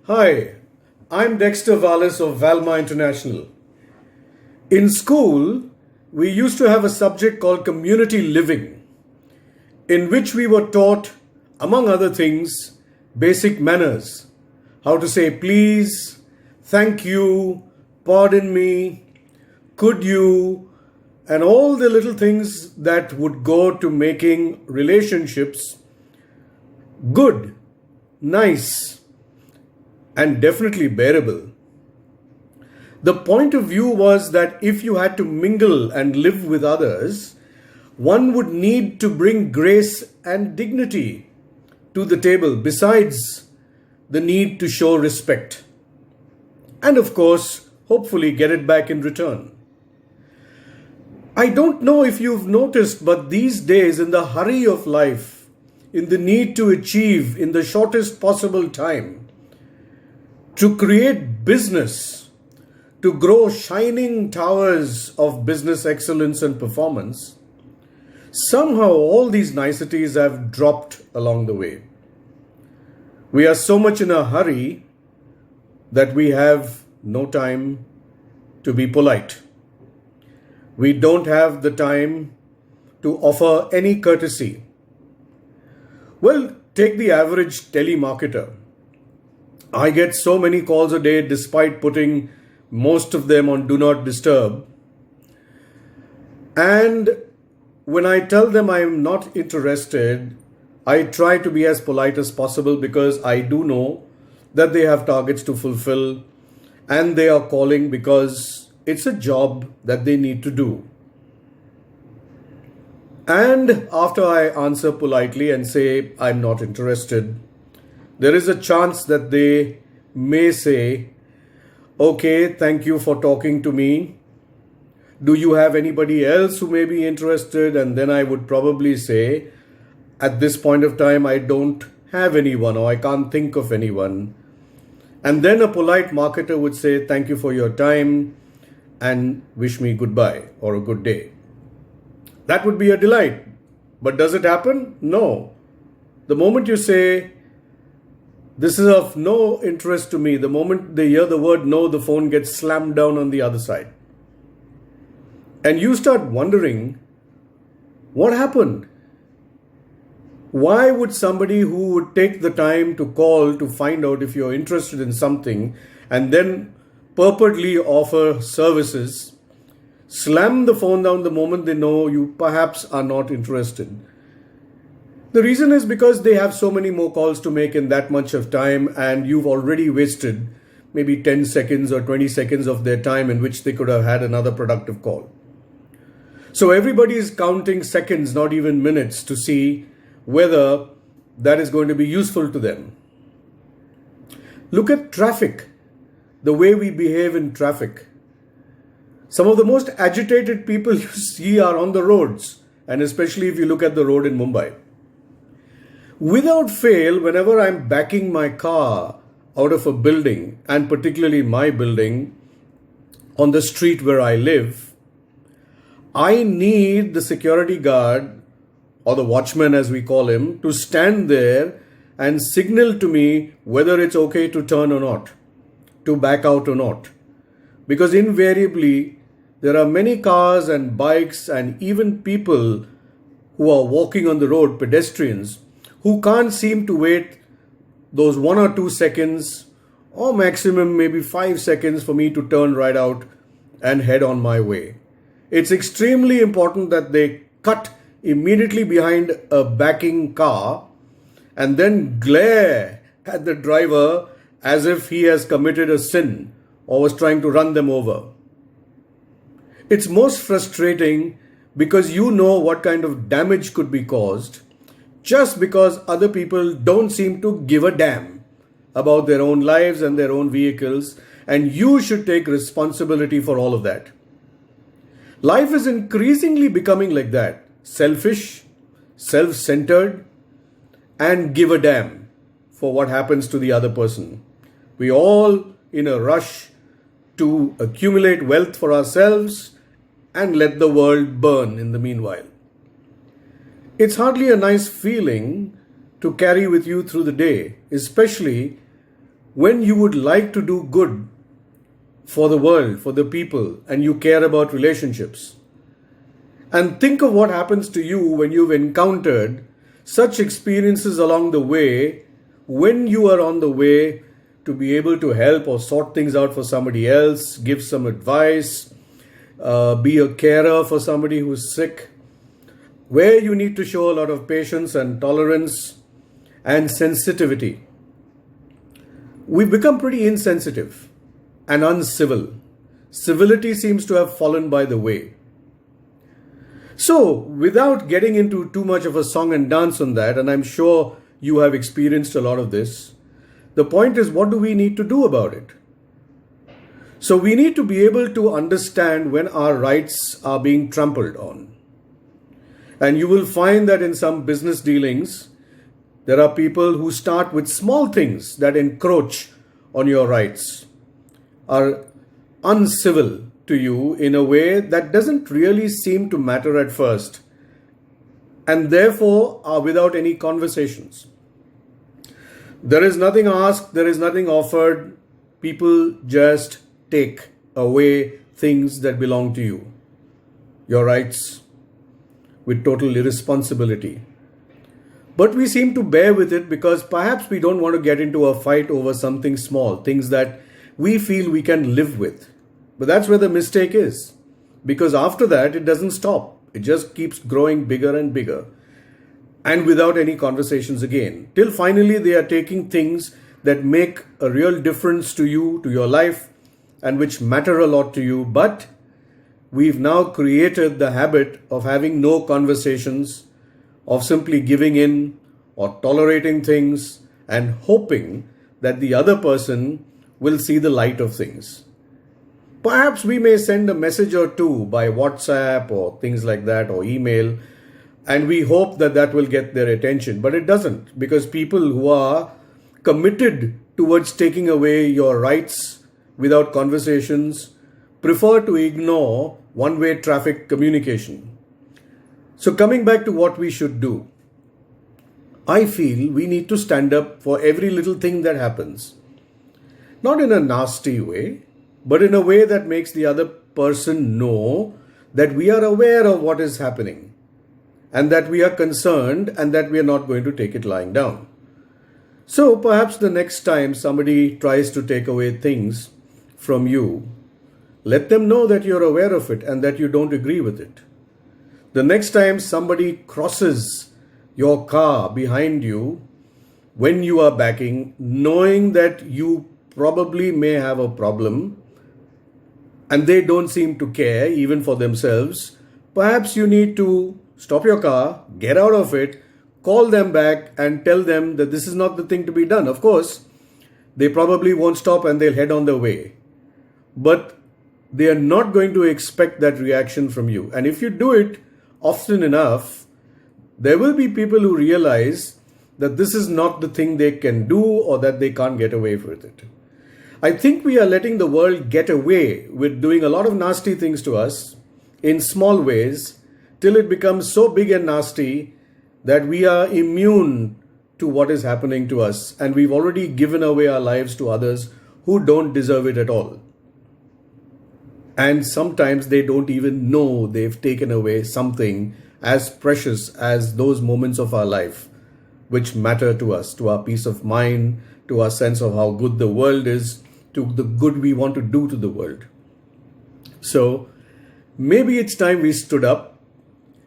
Hi, I'm Dexter Valles of Valma International. In school, we used to have a subject called community living, in which we were taught, among other things, basic manners. How to say please, thank you, pardon me, could you, and all the little things that would go to making relationships good, nice, and definitely bearable. The point of view was that if you had to mingle and live with others, one would need to bring grace and dignity to the table, besides the need to show respect. And of course, hopefully get it back in return. I don't know if you've noticed, but these days, in the hurry of life, in the need to achieve in the shortest possible time, to create business, to grow shining towers of business excellence and performance, somehow all these niceties have dropped along the way. We are so much in a hurry that we have no time to be polite. We don't have the time to offer any courtesy. Well, take the average telemarketer. I get so many calls a day despite putting most of them on Do Not Disturb. And when I tell them I am not interested, I try to be as polite as possible because I do know that they have targets to fulfill and they are calling because it's a job that they need to do. And after I answer politely and say I'm not interested, there is a chance that they may say, okay, thank you for talking to me. Do you have anybody else who may be interested? And then I would probably say, at this point of time, I don't have anyone or I can't think of anyone. And then a polite marketer would say, thank you for your time and wish me goodbye or a good day. That would be a delight. But does it happen? No. The moment you say, this is of no interest to me, the moment they hear the word no, the phone gets slammed down on the other side. And you start wondering, what happened? Why would somebody who would take the time to call to find out if you're interested in something and then purportedly offer services, slam the phone down the moment they know you perhaps are not interested? The reason is because they have so many more calls to make in that much of time, and you've already wasted maybe 10 seconds or 20 seconds of their time in which they could have had another productive call. So everybody is counting seconds, not even minutes, to see whether that is going to be useful to them. Look at traffic, the way we behave in traffic. Some of the most agitated people you see are on the roads, and especially if you look at the road in Mumbai. Without fail, whenever I'm backing my car out of a building, and particularly my building, on the street where I live, I need the security guard, or the watchman as we call him, to stand there and signal to me whether it's okay to turn or not, to back out or not. Because invariably, there are many cars and bikes and even people who are walking on the road, pedestrians, who can't seem to wait those 1 or 2 seconds or maximum maybe 5 seconds for me to turn right out and head on my way. It's extremely important that they cut immediately behind a backing car and then glare at the driver as if he has committed a sin or was trying to run them over. It's most frustrating because you know what kind of damage could be caused just because other people don't seem to give a damn about their own lives and their own vehicles, and you should take responsibility for all of that. Life is increasingly becoming like that, selfish, self-centered, and give a damn for what happens to the other person. We all in a rush to accumulate wealth for ourselves and let the world burn in the meanwhile. It's hardly a nice feeling to carry with you through the day, especially when you would like to do good for the world, for the people, and you care about relationships. And think of what happens to you when you've encountered such experiences along the way, when you are on the way to be able to help or sort things out for somebody else, give some advice, be a carer for somebody who's sick, where you need to show a lot of patience and tolerance and sensitivity. We've become pretty insensitive and uncivil. Civility seems to have fallen by the way. So, without getting into too much of a song and dance on that, and I'm sure you have experienced a lot of this, the point is, what do we need to do about it? So, we need to be able to understand when our rights are being trampled on. And you will find that in some business dealings, there are people who start with small things that encroach on your rights, are uncivil to you in a way that doesn't really seem to matter at first, and therefore are without any conversations. There is nothing asked, there is nothing offered. People just take away things that belong to you, your rights, with total irresponsibility. But we seem to bear with it because perhaps we don't want to get into a fight over something small, things that we feel we can live with. But that's where the mistake is. Because after that, it doesn't stop. It just keeps growing bigger and bigger. And without any conversations again. Till finally they are taking things that make a real difference to you, to your life, and which matter a lot to you. But we've now created the habit of having no conversations, of simply giving in or tolerating things and hoping that the other person will see the light of things. Perhaps we may send a message or two by WhatsApp or things like that, or email, and we hope that that will get their attention. But it doesn't, because people who are committed towards taking away your rights without conversations prefer to ignore one-way traffic communication. So coming back to what we should do, I feel we need to stand up for every little thing that happens. Not in a nasty way, but in a way that makes the other person know that we are aware of what is happening and that we are concerned and that we are not going to take it lying down. So perhaps the next time somebody tries to take away things from you, let them know that you're aware of it and that you don't agree with it. The next time somebody crosses your car behind you when you are backing, knowing that you probably may have a problem and they don't seem to care even for themselves, perhaps you need to stop your car, get out of it, call them back and tell them that this is not the thing to be done. Of course, they probably won't stop and they'll head on their way. But they are not going to expect that reaction from you. And if you do it often enough, there will be people who realize that this is not the thing they can do or that they can't get away with it. I think we are letting the world get away with doing a lot of nasty things to us in small ways till it becomes so big and nasty that we are immune to what is happening to us, and we've already given away our lives to others who don't deserve it at all. And sometimes they don't even know they've taken away something as precious as those moments of our life which matter to us, to our peace of mind, to our sense of how good the world is, to the good we want to do to the world. So maybe it's time we stood up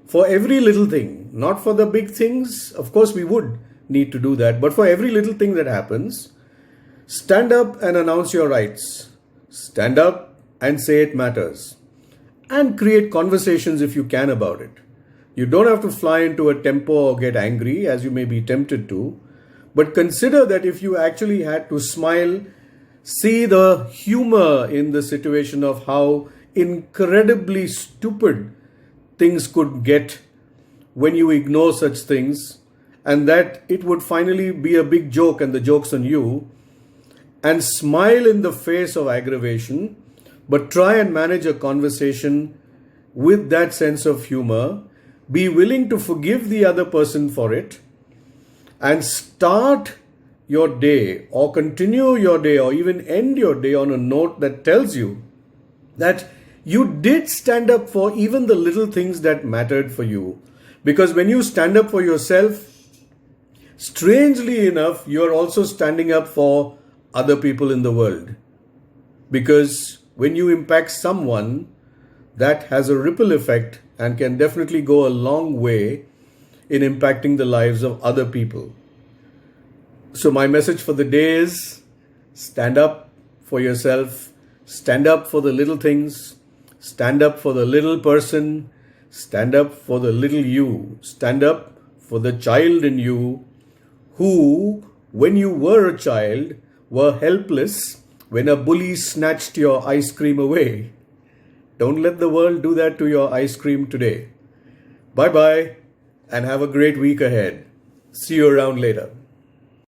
for every little thing, not for the big things. Of course, we would need to do that, but for every little thing that happens, stand up and announce your rights. Stand up and say it matters. And create conversations if you can about it. You don't have to fly into a temper or get angry, as you may be tempted to, but consider that if you actually had to smile, see the humor in the situation of how incredibly stupid things could get when you ignore such things, and that it would finally be a big joke and the joke's on you, and smile in the face of aggravation, but try and manage a conversation with that sense of humor, be willing to forgive the other person for it, and start your day or continue your day or even end your day on a note that tells you that you did stand up for even the little things that mattered for you. Because when you stand up for yourself, strangely enough, you are also standing up for other people in the world. Because when you impact someone, that has a ripple effect and can definitely go a long way in impacting the lives of other people. So my message for the day is stand up for yourself, stand up for the little things, stand up for the little person, stand up for the little you, stand up for the child in you who, when you were a child, were helpless when a bully snatched your ice cream away. Don't let the world do that to your ice cream today. Bye-bye and have a great week ahead. See you around later.